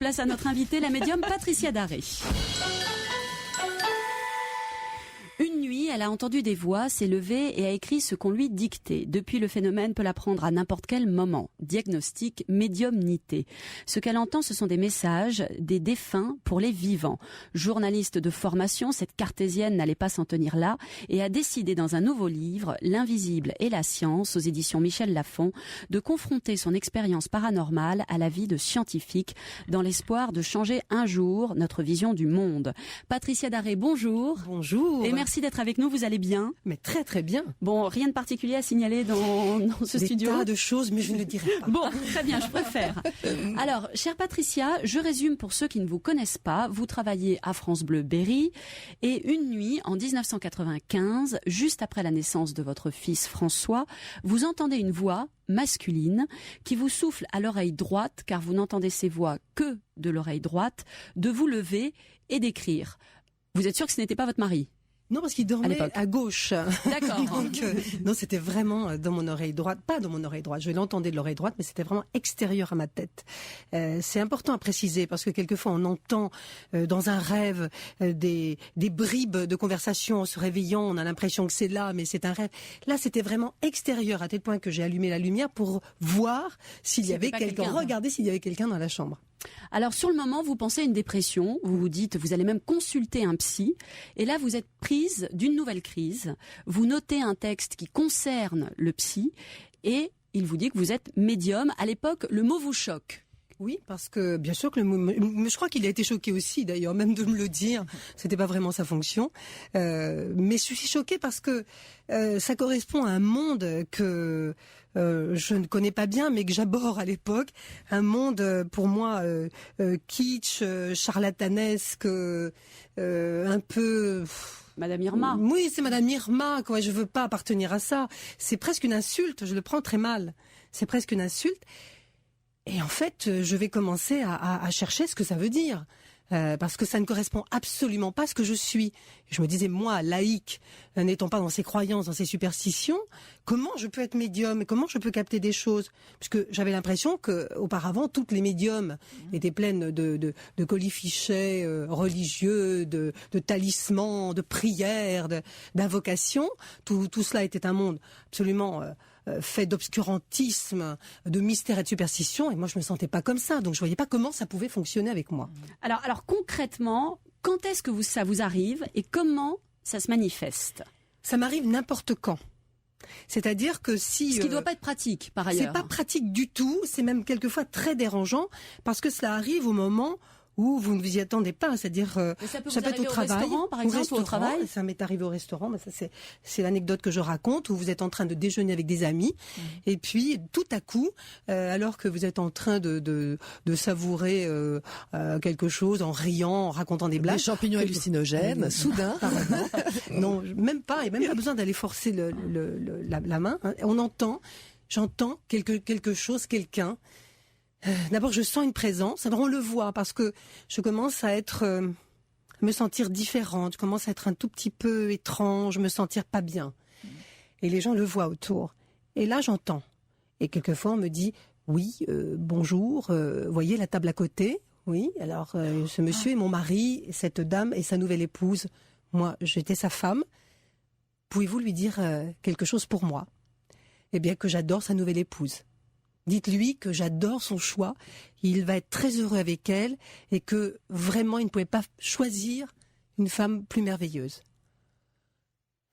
Place à notre invitée, la médium Patricia Daré. Une nuit, elle a entendu des voix, s'est levée et a écrit ce qu'on lui dictait. Depuis, le phénomène peut la prendre à n'importe quel moment. Diagnostic, médiumnité. Ce qu'elle entend, ce sont des messages des défunts pour les vivants. Journaliste de formation, cette cartésienne n'allait pas s'en tenir là et a décidé dans un nouveau livre, L'invisible et la science, aux éditions Michel Lafon, de confronter son expérience paranormale à la vie de scientifique dans l'espoir de changer un jour notre vision du monde. Patricia Daré, bonjour. Bonjour. Et merci d'être avec nous, vous allez bien? Mais très très bien. Bon, rien de particulier à signaler dans ce studio? Des tas de choses, mais je ne le dirai pas. Bon, très bien, je préfère. Alors, chère Patricia, je résume pour ceux qui ne vous connaissent pas. Vous travaillez à France Bleu Berry et une nuit, en 1995, juste après la naissance de votre fils François, vous entendez une voix masculine qui vous souffle à l'oreille droite, car vous n'entendez ces voix que de l'oreille droite, de vous lever et d'écrire. Vous êtes sûr que ce n'était pas votre mari? Non, parce qu'il dormait à gauche. D'accord. Donc, non, c'était vraiment dans mon oreille droite. Pas dans mon oreille droite. Je l'entendais de l'oreille droite, mais c'était vraiment extérieur à ma tête. C'est important à préciser parce que quelquefois on entend dans un rêve des bribes de conversation en se réveillant. On a l'impression que c'est là, mais c'est un rêve. Là, c'était vraiment extérieur à tel point que j'ai allumé la lumière pour voir s'il y avait quelqu'un. Regarder s'il y avait quelqu'un dans la chambre. Alors sur le moment, vous pensez à une dépression, vous vous dites, vous allez même consulter un psy, et là vous êtes prise d'une nouvelle crise, vous notez un texte qui concerne le psy, et il vous dit que vous êtes médium. À l'époque, le mot vous choque. Oui, parce que bien sûr que je crois qu'il a été choqué aussi d'ailleurs, même de me le dire. C'était pas vraiment sa fonction, mais je suis choquée parce que ça correspond à un monde que je ne connais pas bien, mais que j'abhorre à l'époque. Un monde pour moi kitsch, charlatanesque, un peu. Madame Irma. Oui, c'est Madame Irma, quoi. Je veux pas appartenir à ça. C'est presque une insulte. Je le prends très mal. C'est presque une insulte. Et en fait, je vais commencer à chercher ce que ça veut dire. Parce que ça ne correspond absolument pas à ce que je suis. Je me disais, moi, laïque, n'étant pas dans ces croyances, dans ces superstitions, comment je peux être médium et comment je peux capter des choses? Puisque j'avais l'impression que auparavant toutes les médiums étaient pleines de colifichets religieux, de talismans, de prières, d'invocations. Tout cela était un monde absolument fait d'obscurantisme, de mystère et de superstition, et moi je me sentais pas comme ça, donc je voyais pas comment ça pouvait fonctionner avec moi. Alors concrètement, quand est-ce que ça vous arrive et comment ça se manifeste? Ça m'arrive n'importe quand. C'est-à-dire que si... Ce qui ne doit pas être pratique, par ailleurs. C'est pas pratique du tout, c'est même quelquefois très dérangeant, parce que cela arrive au moment où vous ne vous y attendez pas, c'est-à-dire ça peut être au travail, restaurant, par exemple, ou au travail. Ça m'est arrivé au restaurant, mais ça c'est l'anecdote que je raconte, où vous êtes en train de déjeuner avec des amis, et puis tout à coup, alors que vous êtes en train de savourer quelque chose, en riant, en racontant des blagues, des champignons hallucinogènes, soudain, non, même pas, et même pas besoin d'aller forcer la main. Hein. J'entends quelque chose, quelqu'un. D'abord, je sens une présence. Alors, on le voit parce que je commence à me sentir différente. Je commence à être un tout petit peu étrange, me sentir pas bien. Et les gens le voient autour. Et là, j'entends. Et quelquefois, on me dit, oui, bonjour, voyez la table à côté. Oui, alors, ce monsieur est mon mari, cette dame est sa nouvelle épouse. Moi, j'étais sa femme. Pouvez-vous lui dire quelque chose pour moi? Eh bien, que j'adore sa nouvelle épouse. Dites-lui que j'adore son choix, il va être très heureux avec elle et que vraiment il ne pouvait pas choisir une femme plus merveilleuse.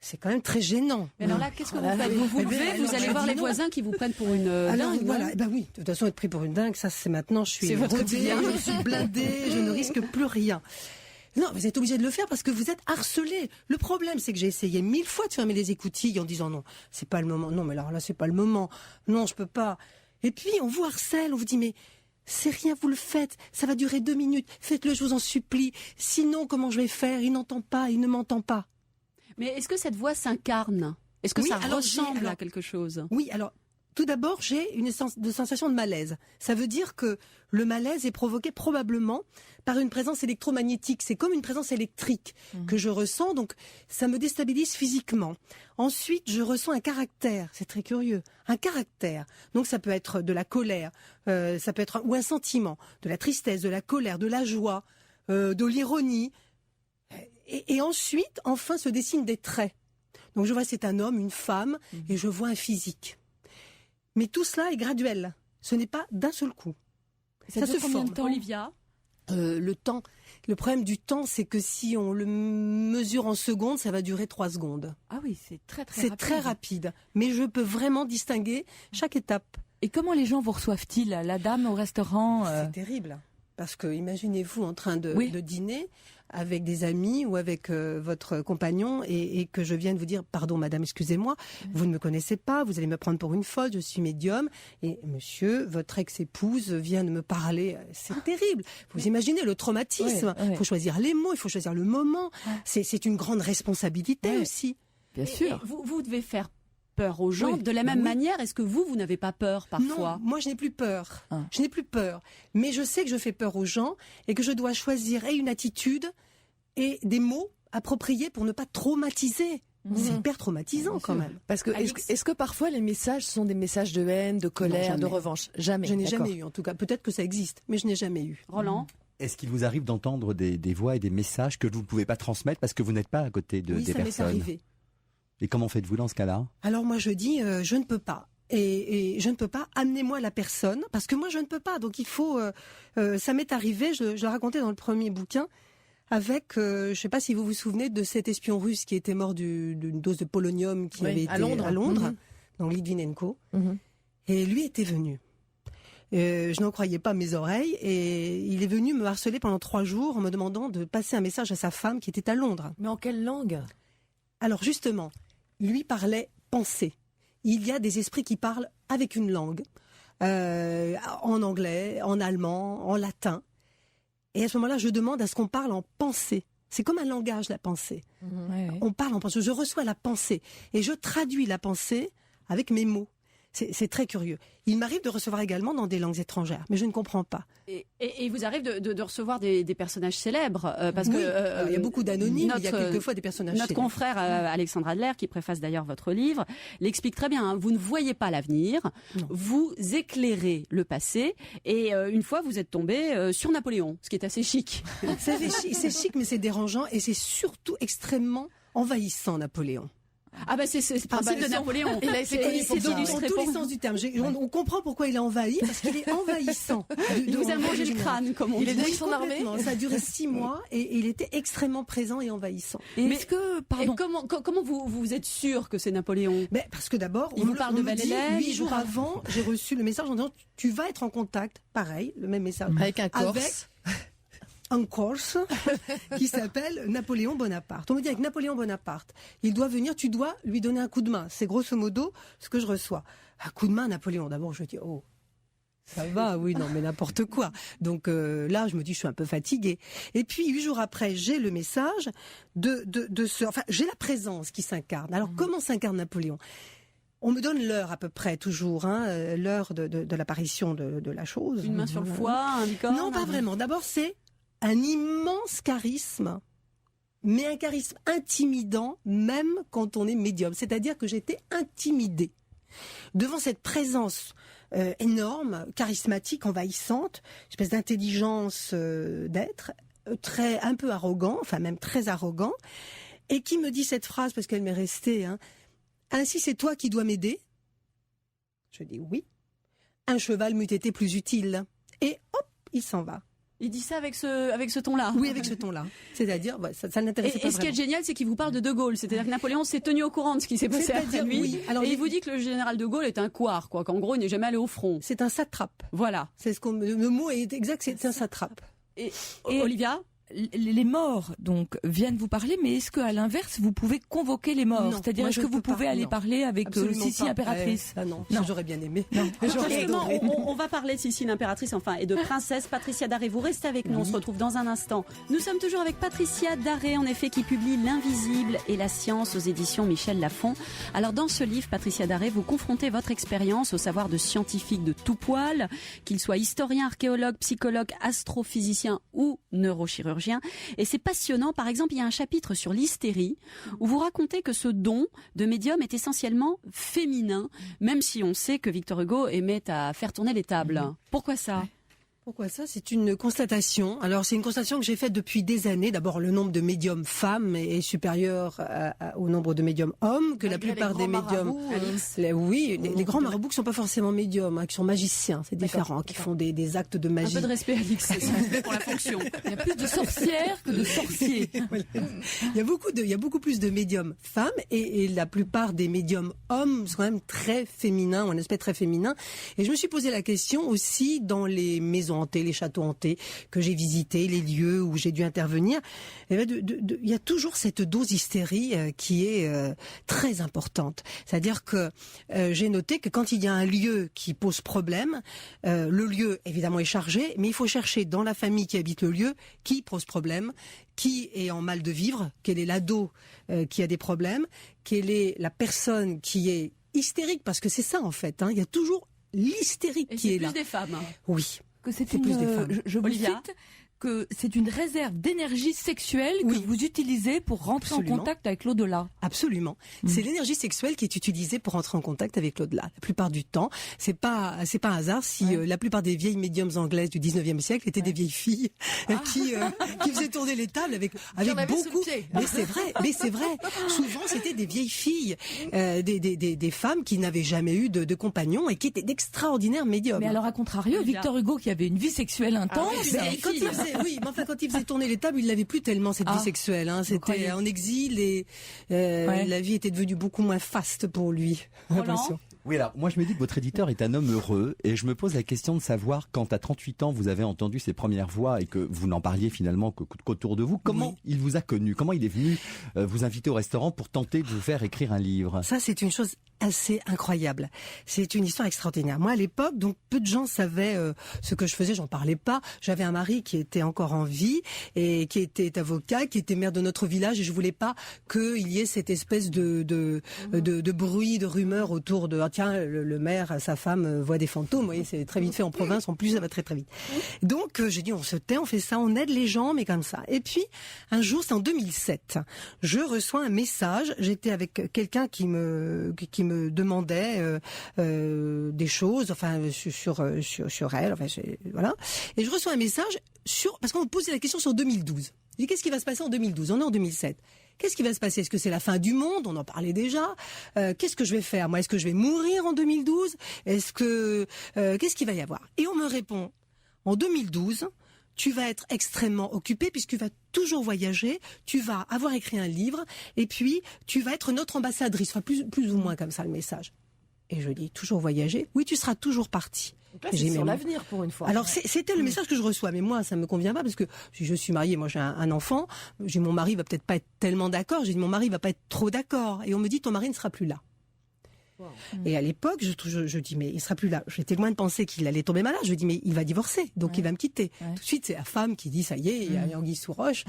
C'est quand même très gênant. Mais alors là, qu'est-ce que vous faites? Vous vous levez, vous allez voir les voisins qui vous prennent pour une dingue. Voilà, oui, de toute façon être pris pour une dingue, ça c'est maintenant, je suis rodée, je suis blindée, je ne risque plus rien. Non, vous êtes obligé de le faire parce que vous êtes harcelé. Le problème, c'est que j'ai essayé 1000 fois de fermer les écoutilles en disant non, c'est pas le moment. Non, mais alors là, c'est pas le moment. Non, je peux pas. Et puis, on vous harcèle, on vous dit, mais c'est rien, vous le faites, ça va durer 2 minutes, faites-le, je vous en supplie. Sinon, comment je vais faire? Il n'entend pas, il ne m'entend pas. Mais est-ce que cette voix s'incarne? Est-ce que ça ressemble à quelque chose? Oui, alors, Tout d'abord, j'ai une sensation de malaise. Ça veut dire que le malaise est provoqué probablement par une présence électromagnétique. C'est comme une présence électrique que je ressens, donc ça me déstabilise physiquement. Ensuite, je ressens un caractère. C'est très curieux. Un caractère. Donc ça peut être de la colère, ça peut être ou un sentiment, de la tristesse, de la colère, de la joie, de l'ironie. Et ensuite, enfin, se dessinent des traits. Donc je vois c'est un homme, une femme, et je vois un physique. Mais tout cela est graduel. Ce n'est pas d'un seul coup. Ça se forme. Olivia, le temps. Le problème du temps, c'est que si on le mesure en secondes, ça va durer 3 secondes. Ah oui, c'est très rapide. C'est très rapide. Mais je peux vraiment distinguer chaque étape. Et comment les gens vous reçoivent-ils? La dame au restaurant C'est terrible. Parce que imaginez-vous en train de dîner avec des amis ou avec votre compagnon et que je vienne vous dire « Pardon madame, excusez-moi, vous ne me connaissez pas, vous allez me prendre pour une folle, je suis médium. » Et monsieur, votre ex-épouse vient de me parler. C'est terrible. Vous imaginez le traumatisme. Il faut choisir les mots, il faut choisir le moment. C'est une grande responsabilité aussi. Bien sûr. Et vous devez faire peur aux gens. De la même manière, est-ce que vous n'avez pas peur parfois? Non, moi je n'ai plus peur. Je n'ai plus peur. Mais je sais que je fais peur aux gens et que je dois choisir une attitude et des mots appropriés pour ne pas traumatiser. C'est hyper traumatisant quand même. Parce que est-ce que parfois les messages sont des messages de haine, de colère, de revanche? Jamais. Je n'ai jamais eu en tout cas. Peut-être que ça existe, mais je n'ai jamais eu. Roland? Est-ce qu'il vous arrive d'entendre des voix et des messages que vous ne pouvez pas transmettre parce que vous n'êtes pas à côté des personnes? Oui, ça m'est arrivé. Et comment faites-vous dans ce cas-là? Alors moi je dis je ne peux pas. Et je ne peux pas, amenez-moi la personne, parce que moi je ne peux pas. Donc il faut, ça m'est arrivé, je le racontais dans le premier bouquin, avec, je ne sais pas si vous vous souvenez de cet espion russe qui était mort d'une dose de polonium qui avait été à Londres, donc Litvinenko. Et lui était venu. Je n'en croyais pas mes oreilles et il est venu me harceler pendant 3 jours en me demandant de passer un message à sa femme qui était à Londres. Mais en quelle langue? Alors justement, lui parlait pensée. Il y a des esprits qui parlent avec une langue, en anglais, en allemand, en latin. Et à ce moment-là, je demande à ce qu'on parle en pensée. C'est comme un langage, la pensée. On parle en pensée. Je reçois la pensée et je traduis la pensée avec mes mots. C'est très curieux. Il m'arrive de recevoir également dans des langues étrangères, mais je ne comprends pas. Et il vous arrive de recevoir des personnages célèbres parce que il y a beaucoup d'anonymes, il y a quelquefois des personnages célèbres. Notre confrère Alexandre Adler, qui préface d'ailleurs votre livre, l'explique très bien. Vous ne voyez pas l'avenir, vous éclairez le passé, et une fois vous êtes tombé sur Napoléon, ce qui est assez chic. C'est chic, mais c'est dérangeant, et c'est surtout extrêmement envahissant, Napoléon. Ah bah c'est le principe de Napoléon. Il a été connu pour ça. Dans tous les sens du terme. On comprend pourquoi il est envahi, parce qu'il est envahissant. Il vous a mangé le crâne, comme on dit. Il est dans son armée. Ça a duré 6 mois et il était extrêmement présent et envahissant. Mais est-ce que, pardon, comment vous êtes sûr que c'est Napoléon? Parce que d'abord, il vous parle de Belle-Hélène. 8 jours avant, j'ai reçu le message en disant tu vas être en contact, pareil, le même message, avec un Corse. Un Corse qui s'appelle Napoléon Bonaparte. On me dit avec Napoléon Bonaparte, il doit venir, tu dois lui donner un coup de main. C'est grosso modo ce que je reçois. Un coup de main, Napoléon. D'abord, je dis, oh, ça va, oui, non, mais n'importe quoi. Donc là, je me dis, je suis un peu fatiguée. Et puis, 8 jours après, j'ai le message enfin, j'ai la présence qui s'incarne. Alors, comment s'incarne Napoléon? On me donne l'heure à peu près, toujours, l'heure de l'apparition de la chose. Une main sur le foie, un licorne? Non, pas vraiment. D'abord, c'est un immense charisme, mais un charisme intimidant, même quand on est médium. C'est-à-dire que j'étais intimidée devant cette présence énorme, charismatique, envahissante, une espèce d'intelligence d'être, un peu arrogant, enfin même très arrogant, et qui me dit cette phrase, parce qu'elle m'est restée, ainsi c'est toi qui dois m'aider. Je dis oui. Un cheval m'eût été plus utile. Et hop, il s'en va. Il dit ça avec ce ton-là. Oui, avec ce ton-là. C'est-à-dire, ça l'intéressait pas vraiment. Et ce qui est génial, c'est qu'il vous parle de De Gaulle. C'est-à-dire que Napoléon s'est tenu au courant de ce qui s'est passé après lui. Oui. Alors, et il vous dit que le général De Gaulle est un couard, quoi. Qu'en gros, il n'est jamais allé au front. C'est un satrape. Voilà. Le mot est exact, c'est un satrape. Et Olivia? les morts donc viennent vous parler, mais est-ce qu'à l'inverse vous pouvez convoquer les morts? Non, C'est-à-dire moi, est-ce je que vous peux pas, pouvez aller non. parler avec Absolument Sissi pas. impératrice? Non, Non. j'aurais bien aimé. Alors, J'aurais justement, adoré. on va parler de Sissi l'impératrice, enfin, et de princesse Patricia Daré. Vous restez avec nous, on se retrouve dans un instant. Nous sommes toujours avec Patricia Daré, en effet, qui publie L'invisible et la science aux éditions Michel Lafon. Alors, dans ce livre, Patricia Daré, vous confrontez votre expérience au savoir de scientifiques de tout poil, qu'ils soient historiens, archéologues, psychologues, astrophysiciens ou neurochirurgiens. Et c'est passionnant. Par exemple, il y a un chapitre sur l'hystérie où vous racontez que ce don de médium est essentiellement féminin, même si on sait que Victor Hugo aimait à faire tourner les tables. Pourquoi ça? Pourquoi ça? C'est une constatation. Alors, c'est une constatation que j'ai faite depuis des années. D'abord, le nombre de médiums femmes est supérieur au nombre de médiums hommes, que la plupart des médiums... Les grands marabouts qui sont pas forcément médiums, qui sont magiciens, c'est différent, qui font des actes de magie. Un peu de respect, Alix, pour la fonction. Il y a plus de sorcières que de sorciers. Voilà. Il y a beaucoup plus de médiums femmes et la plupart des médiums hommes sont quand même très féminins, ou un aspect très féminin. Et je me suis posé la question aussi dans les maisons hantées, les châteaux hantés que j'ai visités, les lieux où j'ai dû intervenir. Il y a toujours cette dose d'hystérie qui est très importante. C'est-à-dire que j'ai noté que quand il y a un lieu qui pose problème, le lieu évidemment est chargé, mais il faut chercher dans la famille qui habite le lieu qui pose problème, qui est en mal de vivre, quel est l'ado qui a des problèmes, quelle est la personne qui est hystérique, parce que c'est ça en fait. Il y a toujours l'hystérique qui est là. Et c'est plus des femmes. Oui. Que c'est plus des femmes. je vous Olivia cite, que c'est une réserve d'énergie sexuelle Oui. que vous utilisez pour rentrer Absolument. en contact avec l'au-delà. Absolument. C'est l'énergie sexuelle qui est utilisée pour entrer en contact avec l'au-delà. La plupart du temps, c'est pas un hasard si la plupart des vieilles médiums anglaises du 19e siècle étaient des vieilles filles qui faisaient tourner les tables avec beaucoup. Mais c'est vrai. Souvent, c'était des vieilles filles, des femmes qui n'avaient jamais eu de compagnon et qui étaient d'extraordinaires médiums. Mais alors, à contrario, Victor Hugo, qui avait une vie sexuelle intense, Mais quand il faisait tourner les tables, il l'avait plus tellement cette vie sexuelle. C'était en exil et la vie était devenue beaucoup moins faste pour lui. j'ai l'impression. Oui, alors moi je me dis que votre éditeur est un homme heureux et je me pose la question de savoir quand à 38 ans vous avez entendu ses premières voix et que vous n'en parliez finalement qu'autour de vous, comment il vous a connu, comment il est venu vous inviter au restaurant pour tenter de vous faire écrire un livre. Ça, c'est une chose assez incroyable. C'est une histoire extraordinaire. Moi, à l'époque, donc peu de gens savaient ce que je faisais. J'en parlais pas. J'avais un mari qui était encore en vie et qui était avocat, qui était maire de notre village, et je voulais pas qu'il y ait cette espèce de bruit, de rumeur autour de tiens, le maire, sa femme voit des fantômes. Vous voyez, c'est très vite fait en province. En plus, ça va très très vite. Donc, j'ai dit on se tait, on fait ça, on aide les gens, mais comme ça. Et puis, un jour, c'est en 2007, je reçois un message. J'étais avec quelqu'un qui me demandait des choses, enfin sur elle, enfin voilà. Et je reçois un message parce qu'on me posait la question sur 2012. Je dis qu'est-ce qui va se passer en 2012 ? On est en 2007. Qu'est-ce qui va se passer ? Est-ce que c'est la fin du monde ? On en parlait déjà. Qu'est-ce que je vais faire ? Moi, est-ce que je vais mourir en 2012 ? Qu'est-ce qu'il va y avoir ? Et on me répond en 2012. Tu vas être extrêmement occupée puisque tu vas toujours voyager, tu vas avoir écrit un livre et puis tu vas être notre ambassadrice, enfin plus ou moins comme ça le message. Et je dis toujours voyager. Oui, tu seras toujours partie. Là, c'est sur l'avenir pour une fois. Alors c'était le message que je reçois, mais moi ça me convient pas parce que je suis mariée, moi j'ai un enfant, j'ai mon mari va peut-être pas être tellement d'accord, j'ai dit mon mari va pas être trop d'accord et on me dit ton mari ne sera plus là. Wow. Et à l'époque, je dis mais il sera plus là. J'étais loin de penser qu'il allait tomber malade. Je dis mais il va divorcer, donc il va me quitter. Tout de suite, c'est la femme qui dit ça y est, il y a anguille sous roche.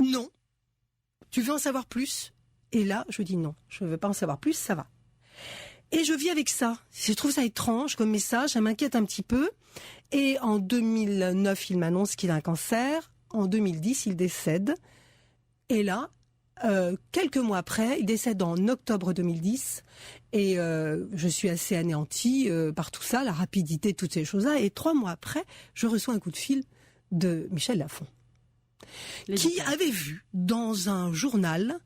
Non. Tu veux en savoir plus ? Et là, je dis non, je veux pas en savoir plus, ça va. Et je vis avec ça. Je trouve ça étrange comme message, ça m'inquiète un petit peu. Et en 2009, il m'annonce qu'il a un cancer. En 2010, il décède. Et là, quelques mois après, il décède en octobre 2010 et je suis assez anéantie par tout ça, la rapidité, toutes ces choses-là. Et 3 mois après, je reçois un coup de fil de Michel Lafon, qui avait vu dans un journal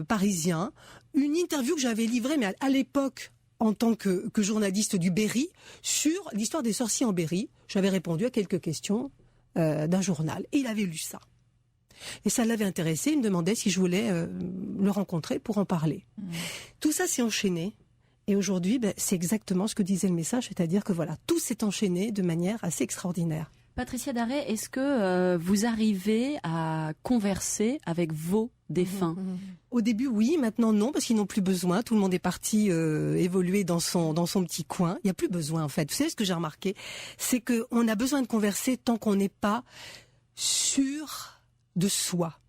parisien une interview que j'avais livrée, mais à l'époque en tant que journaliste du Berry, sur l'histoire des sorciers en Berry. J'avais répondu à quelques questions d'un journal et il avait lu ça. Et ça l'avait intéressé, il me demandait si je voulais le rencontrer pour en parler. Tout ça s'est enchaîné. Et aujourd'hui, c'est exactement ce que disait le message, c'est-à-dire que voilà, tout s'est enchaîné de manière assez extraordinaire. Patricia Darret, est-ce que vous arrivez à converser avec vos défunts? Au début, oui. Maintenant, non, parce qu'ils n'ont plus besoin. Tout le monde est parti évoluer dans son petit coin. Il n'y a plus besoin, en fait. Vous savez, ce que j'ai remarqué, c'est que on a besoin de converser tant qu'on n'est pas sûr de soi.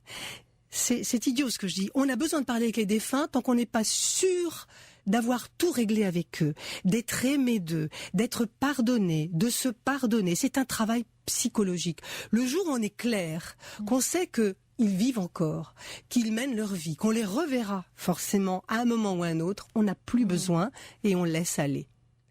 C'est idiot ce que je dis. On a besoin de parler avec les défunts tant qu'on n'est pas sûr d'avoir tout réglé avec eux, d'être aimé d'eux, d'être pardonné, de se pardonner. C'est un travail psychologique. Le jour où on est clair, qu'on sait que ils vivent encore, qu'ils mènent leur vie, qu'on les reverra forcément à un moment ou à un autre, on n'a plus besoin et on laisse aller.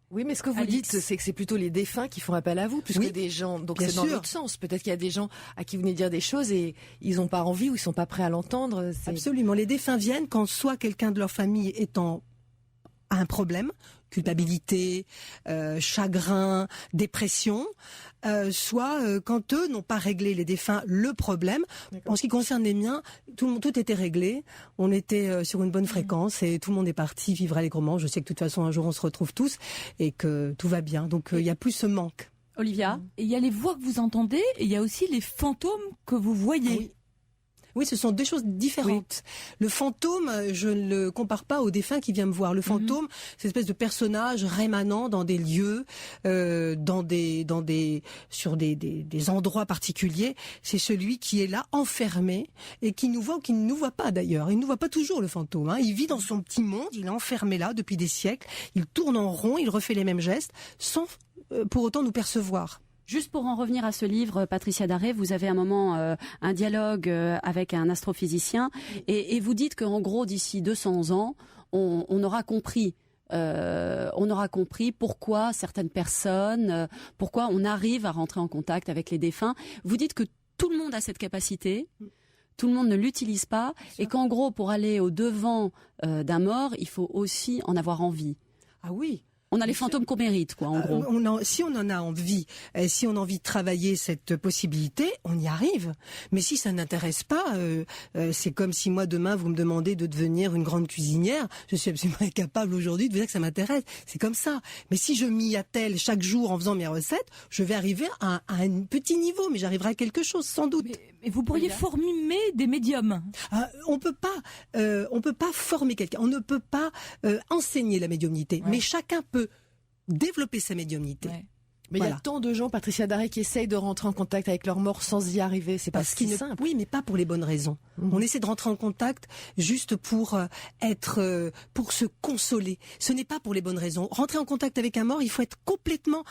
Oui, mais ce que vous Alix. dites, c'est que c'est plutôt les défunts qui font appel à vous, plus Oui, que des gens. Donc bien c'est dans sûr. l'autre sens. Peut-être qu'il y a des gens à qui vous venez dire des choses et ils n'ont pas envie ou ils sont pas prêts à l'entendre. Absolument. Les défunts viennent quand soit quelqu'un de leur famille est a un problème, culpabilité, chagrin, dépression, soit quand eux n'ont pas réglé, les défunts, le problème. En ce qui concerne les miens, tout était réglé. On était sur une bonne fréquence et tout le monde est parti vivre allègrement. Je sais que de toute façon un jour on se retrouve tous et que tout va bien. Donc il n'y a plus ce manque. Olivia? Et il y a les voix que vous entendez et il y a aussi les fantômes que vous voyez. Oui. Oui, ce sont deux choses différentes. Le fantôme, je ne le compare pas au défunt qui vient me voir. Le fantôme, c'est une espèce de personnage rémanent dans des lieux, sur des endroits particuliers. C'est celui qui est là, enfermé, et qui nous voit ou qui ne nous voit pas d'ailleurs. Il ne nous voit pas toujours, le fantôme. Hein. Il vit dans son petit monde, il est enfermé là depuis des siècles. Il tourne en rond, il refait les mêmes gestes, sans pour autant nous percevoir. Juste pour en revenir à ce livre, Patricia Darret, vous avez un moment un dialogue avec un astrophysicien et vous dites qu'en gros d'ici 200 ans, on aura compris pourquoi certaines personnes, pourquoi on arrive à rentrer en contact avec les défunts. Vous dites que tout le monde a cette capacité. Tout le monde ne l'utilise pas et qu'en gros, pour aller au devant d'un mort, il faut aussi en avoir envie. Ah oui. On a les fantômes qu'on mérite, quoi, en gros. Si on en a envie, si on a envie de travailler cette possibilité, on y arrive. Mais si ça n'intéresse pas, c'est comme si moi demain vous me demandez de devenir une grande cuisinière. Je suis absolument incapable aujourd'hui de vous dire que ça m'intéresse. C'est comme ça. Mais si je m'y attelle chaque jour en faisant mes recettes, je vais arriver à un petit niveau, mais j'arriverai à quelque chose sans doute. Mais vous pourriez former des médiums. On peut pas former quelqu'un. On ne peut pas enseigner la médiumnité. Ouais. Mais chacun peut développer sa médiumnité. Ouais. Mais il y Voilà. a tant de gens, Patricia Darret, qui essayent de rentrer en contact avec leur mort sans y arriver. C'est pas Parce si qu'il ne... simple. Oui, mais pas pour les bonnes raisons. On essaie de rentrer en contact juste pour pour se consoler. Ce n'est pas pour les bonnes raisons. Rentrer en contact avec un mort, il faut être complètement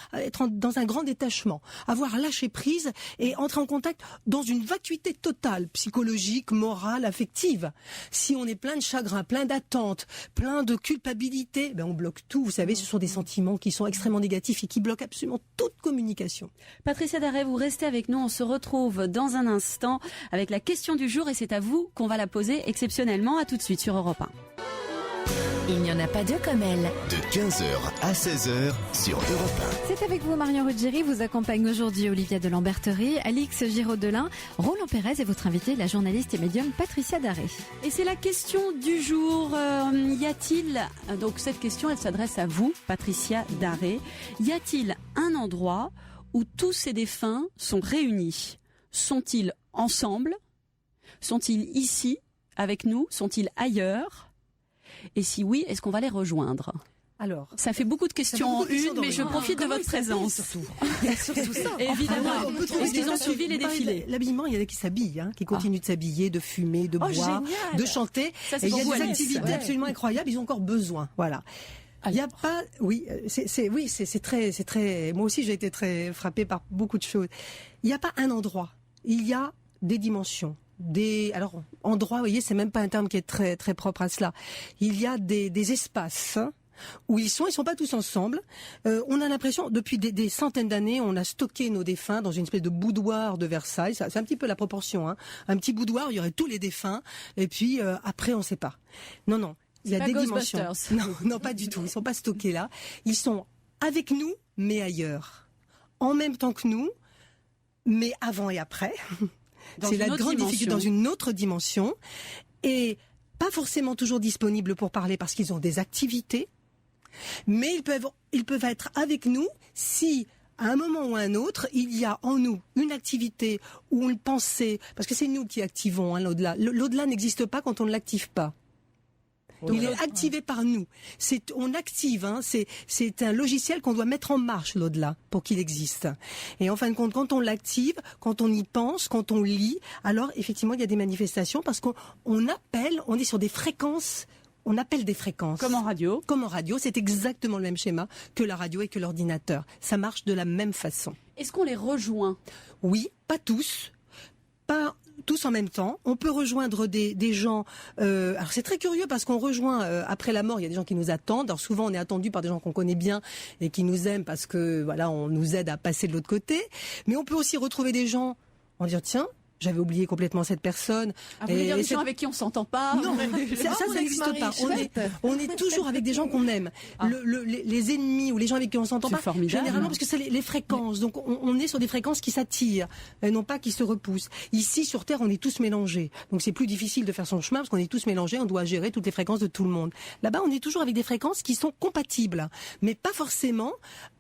dans un grand détachement, avoir lâché prise et entrer en contact dans une vacuité totale, psychologique, morale, affective. Si on est plein de chagrin, plein d'attentes, plein de culpabilité, ben on bloque tout. Vous savez, ce sont des sentiments qui sont extrêmement négatifs et qui bloquent absolument toute communication. Patricia Darret, vous restez avec nous. On se retrouve dans un instant avec la question du jour et c'est à vous qu'on va la poser exceptionnellement. À tout de suite sur Europe 1. Il n'y en a pas deux comme elle. De 15h à 16h sur Europe C'est avec vous, Marion Ruggieri. Vous accompagne aujourd'hui Olivia de Lamberterie, Alix Giraud-Delin, Roland Pérez et votre invitée, la journaliste et médium Patricia Darret. Et c'est la question du jour. Y a-t-il, donc cette question, elle s'adresse à vous, Patricia Darret. Y a-t-il un endroit où tous ces défunts sont réunis? Sont-ils ensemble? Sont-ils ici avec nous? Sont-ils ailleurs? Et si oui, est-ce qu'on va les rejoindre? Alors, Ça fait beaucoup de questions en une, mais je profite de votre présence. Surtout ça. Évidemment. on peut trouver Est-ce qu'ils des ont tas suivi de- les défilés? L'habillement, il y en a qui s'habillent, qui continuent de s'habiller, de fumer, de boire, génial. de chanter. Ça, c'est Et il y a pour des vous, Alice. activités Ouais. absolument incroyables. Ils ont encore besoin. Voilà. Il y a pas, oui, c'est très. Moi aussi, j'ai été très frappée par beaucoup de choses. Il n'y a pas un endroit. Il y a des dimensions. Alors, endroit, vous voyez, c'est même pas un terme qui est très très propre à cela. Il y a des espaces où ils sont pas tous ensemble. On a l'impression, depuis des centaines d'années, on a stocké nos défunts dans une espèce de boudoir de Versailles. C'est un petit peu la proportion. Un petit boudoir, il y aurait tous les défunts, et puis après, on ne sait pas. Non. Il y a pas des dimensions. Ghostbusters. Non, pas du tout. Ils sont pas stockés là. Ils sont avec nous, mais ailleurs. En même temps que nous, mais avant et après. Dans C'est une la autre grande dimension. difficulté, dans une autre dimension. Et pas forcément toujours disponibles pour parler parce qu'ils ont des activités. Mais ils peuvent être avec nous si, à un moment ou à un autre, il y a en nous une activité ou une pensée, parce que c'est nous qui activons l'au-delà. L'au-delà n'existe pas quand on ne l'active pas. Il est activé par nous. On active. C'est un logiciel qu'on doit mettre en marche l'au-delà pour qu'il existe. Et en fin de compte, quand on l'active, quand on y pense, quand on lit, alors effectivement il y a des manifestations parce qu'on on est sur des fréquences. On appelle des fréquences. Comme en radio. Comme en radio, c'est exactement le même schéma que la radio et que l'ordinateur. Ça marche de la même façon. Est-ce qu'on les rejoint? Oui, pas tous. Pas tous en même temps. On peut rejoindre des gens. Alors c'est très curieux parce qu'on rejoint après la mort. Il y a des gens qui nous attendent. Alors souvent on est attendu par des gens qu'on connaît bien et qui nous aiment parce que voilà, on nous aide à passer de l'autre côté. Mais on peut aussi retrouver des gens. On dit tiens. J'avais oublié complètement cette personne. Ah, vous voulez dire des gens avec qui on s'entend pas? Non, ça n'existe pas. On est toujours avec des gens qu'on aime. Les ennemis ou les gens avec qui on s'entend pas, généralement parce que c'est les fréquences. Donc on est sur des fréquences qui s'attirent, non pas qui se repoussent. Ici sur Terre, on est tous mélangés. Donc c'est plus difficile de faire son chemin parce qu'on est tous mélangés. On doit gérer toutes les fréquences de tout le monde. Là-bas, on est toujours avec des fréquences qui sont compatibles, mais pas forcément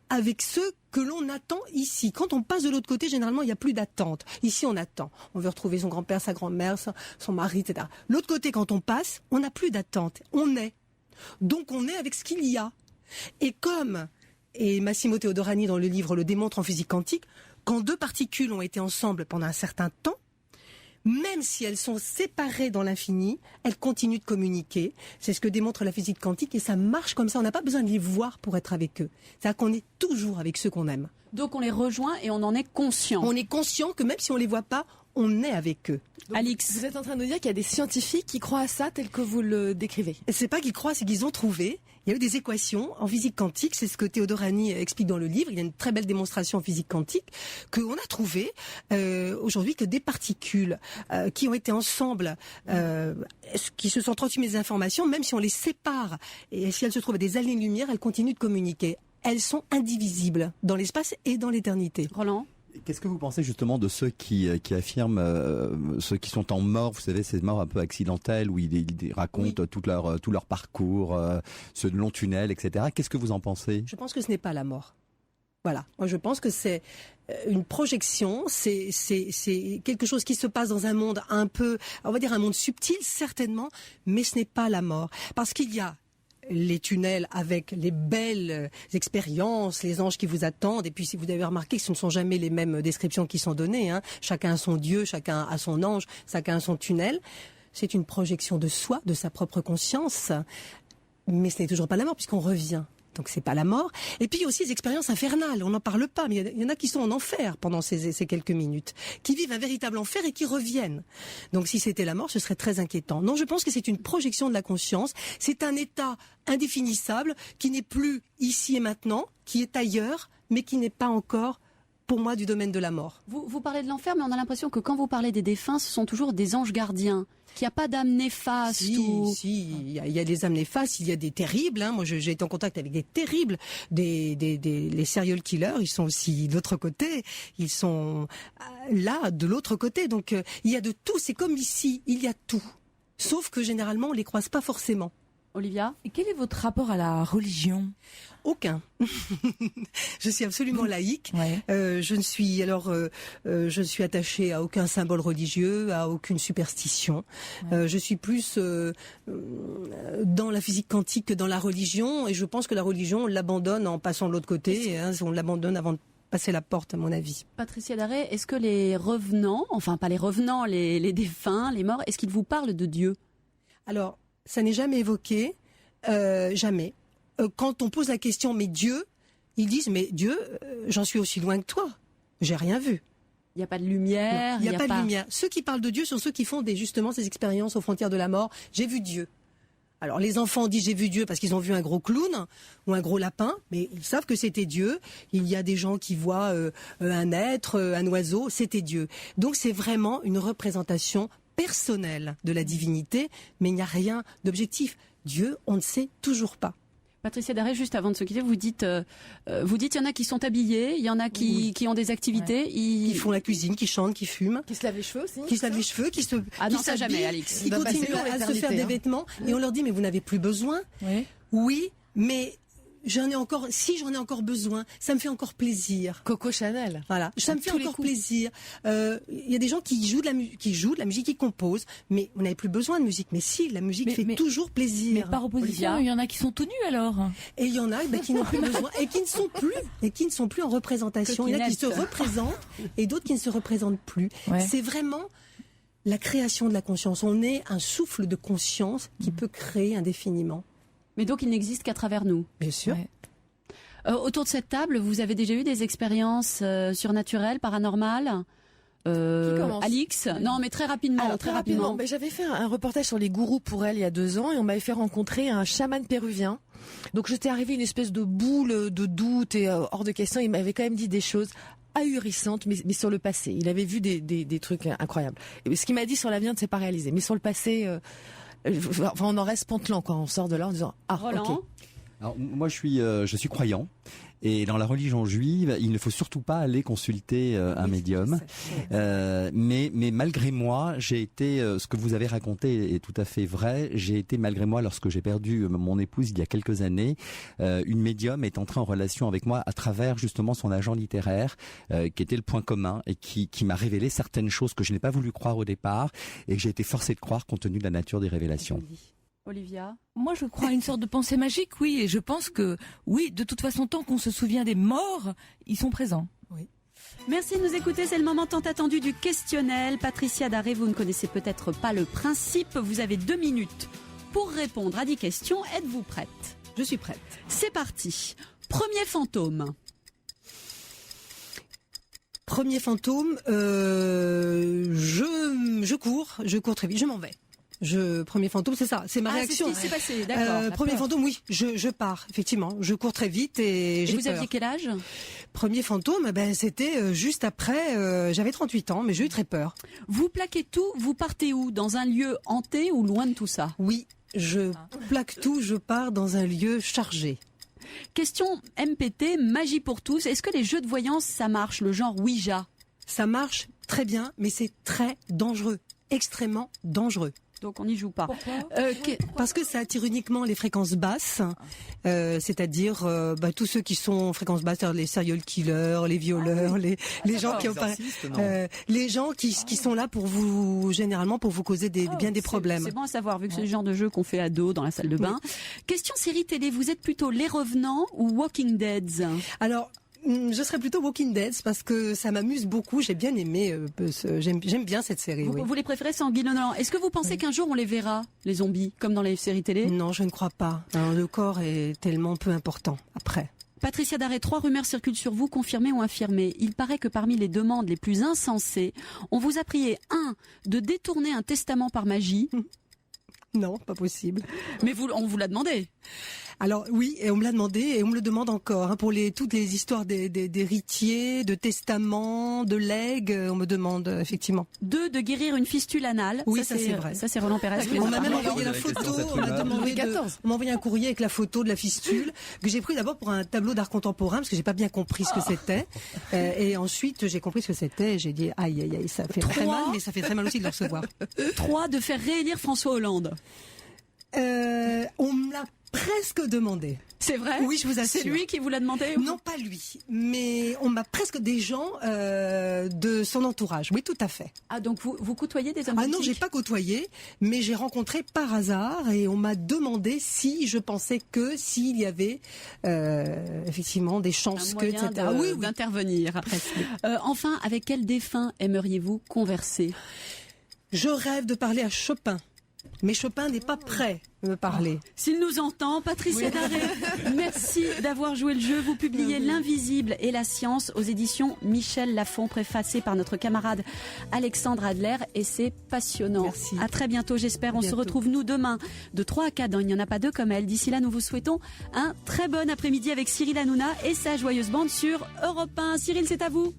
avec ceux que l'on attend ici. Quand on passe de l'autre côté, généralement, il n'y a plus d'attente. Ici, on attend. On veut retrouver son grand-père, sa grand-mère, son mari, etc. L'autre côté, quand on passe, on n'a plus d'attente. On est. Donc, on est avec ce qu'il y a. Et Massimo Teodorani, dans le livre, le démontre en physique quantique, quand deux particules ont été ensemble pendant un certain temps, même si elles sont séparées dans l'infini, elles continuent de communiquer. C'est ce que démontre la physique quantique et ça marche comme ça. On n'a pas besoin de les voir pour être avec eux. C'est-à-dire qu'on est toujours avec ceux qu'on aime. Donc on les rejoint et on en est conscient. On est conscient que même si on les voit pas, on est avec eux. Donc, Alix, vous êtes en train de nous dire qu'il y a des scientifiques qui croient à ça tel que vous le décrivez. C'est pas qu'ils croient, c'est qu'ils ont trouvé. Il y a eu des équations en physique quantique, c'est ce que Teodorani explique dans le livre. Il y a une très belle démonstration en physique quantique qu'on a trouvé aujourd'hui que des particules qui ont été ensemble, qui se sont transmises des informations, même si on les sépare et si elles se trouvent à des années-lumière, elles continuent de communiquer. Elles sont indivisibles dans l'espace et dans l'éternité. Roland? Qu'est-ce que vous pensez justement de ceux qui affirment, ceux qui sont en mort, vous savez, ces morts un peu accidentelles, où ils racontent tout leur parcours, ce long tunnel, etc. Qu'est-ce que vous en pensez? Je pense que ce n'est pas la mort. Voilà. Moi, je pense que c'est une projection, c'est quelque chose qui se passe dans un monde un peu, on va dire un monde subtil, certainement, mais ce n'est pas la mort. Parce qu'il y a les tunnels avec les belles expériences, les anges qui vous attendent. Et puis, si vous avez remarqué que ce ne sont jamais les mêmes descriptions qui sont données, hein. Chacun a son Dieu, chacun a son ange, chacun a son tunnel. C'est une projection de soi, de sa propre conscience. Mais ce n'est toujours pas la mort puisqu'on revient. Donc c'est pas la mort. Et puis il y a aussi les expériences infernales. On n'en parle pas, mais il y en a qui sont en enfer pendant ces quelques minutes, qui vivent un véritable enfer et qui reviennent. Donc si c'était la mort, ce serait très inquiétant. Non, je pense que c'est une projection de la conscience. C'est un état indéfinissable qui n'est plus ici et maintenant, qui est ailleurs, mais qui n'est pas encore, pour moi, du domaine de la mort. Vous parlez de l'enfer, mais on a l'impression que quand vous parlez des défunts, ce sont toujours des anges gardiens. Qu'il n'y a pas d'âme néfaste. Si, il y a des âmes néfastes, il y a des terribles. Hein. Moi, j'ai été en contact avec des terribles, les serial killers. Ils sont aussi de l'autre côté. Ils sont là, de l'autre côté. Donc, il y a de tout. C'est comme ici, il y a tout. Sauf que généralement, on les croise pas forcément. Olivia? Et quel est votre rapport à la religion? Aucun. Je suis absolument laïque. Ouais. Je suis attachée à aucun symbole religieux, à aucune superstition. Ouais. Je suis plus dans la physique quantique que dans la religion, et je pense que la religion, on l'abandonne en passant de l'autre côté. Hein, on l'abandonne avant de passer la porte, à mon avis. Patricia Daré, est-ce que les revenants, enfin pas les revenants, les défunts, les morts, est-ce qu'ils vous parlent de Dieu? Alors, ça n'est jamais évoqué, jamais. Quand on pose la question, mais Dieu, ils disent, mais Dieu, j'en suis aussi loin que toi. J'ai rien vu. Il n'y a pas de lumière. Il n'y a pas de lumière. Ceux qui parlent de Dieu sont ceux qui font justement ces expériences aux frontières de la mort. J'ai vu Dieu. Alors les enfants disent j'ai vu Dieu parce qu'ils ont vu un gros clown ou un gros lapin, mais ils savent que c'était Dieu. Il y a des gens qui voient un être, un oiseau, c'était Dieu. Donc c'est vraiment une représentation personnelle de la divinité, mais il n'y a rien d'objectif. Dieu, on ne sait toujours pas. Patricia Daré, juste avant de se quitter, vous dites il y en a qui sont habillés, il y en a qui ont des activités, qui font la cuisine, qui chantent, qui fument, qui se lavent les cheveux aussi, qui se lavent les cheveux, qui se ça jamais, Alix. Qui continuent à se faire des vêtements, et on leur dit mais vous n'avez plus besoin. Oui, mais si j'en ai encore besoin, ça me fait encore plaisir. Coco Chanel. Voilà, ça me fait encore plaisir. Il y a des gens qui jouent de la musique, qui composent, mais on n'avait plus besoin de musique. Mais si, la musique fait toujours plaisir. Mais par opposition, il y en a qui sont tout nus alors. Et il y en a qui n'ont plus besoin et qui ne sont plus en représentation. Il y en a qui se représentent et d'autres qui ne se représentent plus. Ouais. C'est vraiment la création de la conscience. On est un souffle de conscience qui peut créer indéfiniment. Mais donc il n'existe qu'à travers nous. Bien sûr. Ouais. Autour de cette table, vous avez déjà eu des expériences surnaturelles, paranormales Alix? Non, mais très rapidement. Alors, très rapidement. Mais j'avais fait un reportage sur les gourous pour elle il y a 2 ans et on m'avait fait rencontrer un chaman péruvien. Donc j'étais arrivée une espèce de boule de doute et hors de question. Il m'avait quand même dit des choses ahurissantes, mais sur le passé. Il avait vu des trucs incroyables. Et ce qu'il m'a dit sur l'avenir ne s'est pas réalisé. Mais sur le passé, on en reste pantelant quand on sort de là en disant Roland. Ok. Alors, moi, je suis croyant. Et dans la religion juive, il ne faut surtout pas aller consulter un médium. Mais malgré moi, j'ai été, ce que vous avez raconté est tout à fait vrai. J'ai été malgré moi, lorsque j'ai perdu mon épouse il y a quelques années, une médium est entrée en relation avec moi à travers justement son agent littéraire, qui était le point commun et qui m'a révélé certaines choses que je n'ai pas voulu croire au départ et que j'ai été forcé de croire compte tenu de la nature des révélations. Olivia? Moi, je crois à une sorte de pensée magique, oui, et je pense que, oui, de toute façon, tant qu'on se souvient des morts, ils sont présents. Oui. Merci de nous écouter, c'est le moment tant attendu du questionnel. Patricia Daré, vous ne connaissez peut-être pas le principe, vous avez 2 minutes pour répondre à 10 questions. Êtes-vous prête? Je suis prête. C'est parti. Premier fantôme. Premier fantôme, je cours très vite, je m'en vais. Premier fantôme, c'est ça, c'est ma réaction. C'est ce qui s'est passé, d'accord. Premier fantôme, oui, je pars, effectivement. Je cours très vite et j'ai vous peur. aviez quel âge? Premier fantôme, c'était juste après, j'avais 38 ans, mais j'ai eu très peur. Vous plaquez tout, vous partez où? Dans un lieu hanté ou loin de tout ça? Oui, je plaque tout, je pars dans un lieu chargé. Question MPT, magie pour tous. Est-ce que les jeux de voyance, ça marche, le genre Ouija? Ça marche très bien, mais c'est très dangereux, extrêmement dangereux. Donc on n'y joue pas. Pourquoi Parce que ça attire uniquement les fréquences basses, c'est-à-dire tous ceux qui sont en fréquences basses, c'est-à-dire les serial killers, les violeurs, les gens qui les gens qui sont là pour vous, généralement pour vous causer bien des problèmes. C'est bon à savoir vu que c'est le genre de jeu qu'on fait à dos dans la salle de bain. Oui. Question série télé, vous êtes plutôt Les Revenants ou Walking Dead? Alors je serais plutôt Walking Dead parce que ça m'amuse beaucoup. J'ai bien aimé, j'aime bien cette série. Vous les préférez sanguinolents. Est-ce que vous pensez qu'un jour on les verra, les zombies, comme dans les séries télé? Non, je ne crois pas. Alors, le corps est tellement peu important après. Patricia Daré, 3 rumeurs circulent sur vous, confirmées ou infirmées. Il paraît que parmi les demandes les plus insensées, on vous a prié 1. de détourner un testament par magie. Non, pas possible. Mais on vous l'a demandé. Alors oui, et on me l'a demandé et on me le demande encore pour toutes les histoires d'héritiers, de testaments, de legs, on me demande effectivement. 2. de guérir une fistule anale. Oui, ça c'est vrai. Ça c'est Roland Pérez. On m'a même envoyé la photo, on m'a envoyé un courrier avec la photo de la fistule que j'ai pris d'abord pour un tableau d'art contemporain parce que j'ai pas bien compris ce que c'était et ensuite j'ai compris ce que c'était et j'ai dit aïe, ça fait très mal, mais ça fait très mal aussi de le recevoir. 3. de faire réélire François Hollande. On me l'a presque demandé. C'est vrai? Oui, je vous assure. C'est lui qui vous l'a demandé? Non, pas lui, mais on m'a presque des gens de son entourage. Oui, tout à fait. Ah, donc vous côtoyez des hommes politiques? Ah non, j'ai pas côtoyé, mais j'ai rencontré par hasard et on m'a demandé si je pensais que s'il y avait effectivement des chances que, etc. Oui, d'intervenir. Enfin, avec quel défunt aimeriez-vous converser? Je rêve de parler à Chopin. Mais Chopin n'est pas prêt à me parler. S'il nous entend, Patricia Daré, merci d'avoir joué le jeu. Vous publiez L'Invisible et la Science aux éditions Michel Lafon, préfacé par notre camarade Alexandre Adler, et c'est passionnant. Merci. À très bientôt, j'espère. On se retrouve nous demain de 3 à 4 dans Il n'y en a pas 2 comme elle. D'ici là, nous vous souhaitons un très bon après-midi avec Cyril Hanouna et sa joyeuse bande sur Europe 1. Cyril, c'est à vous.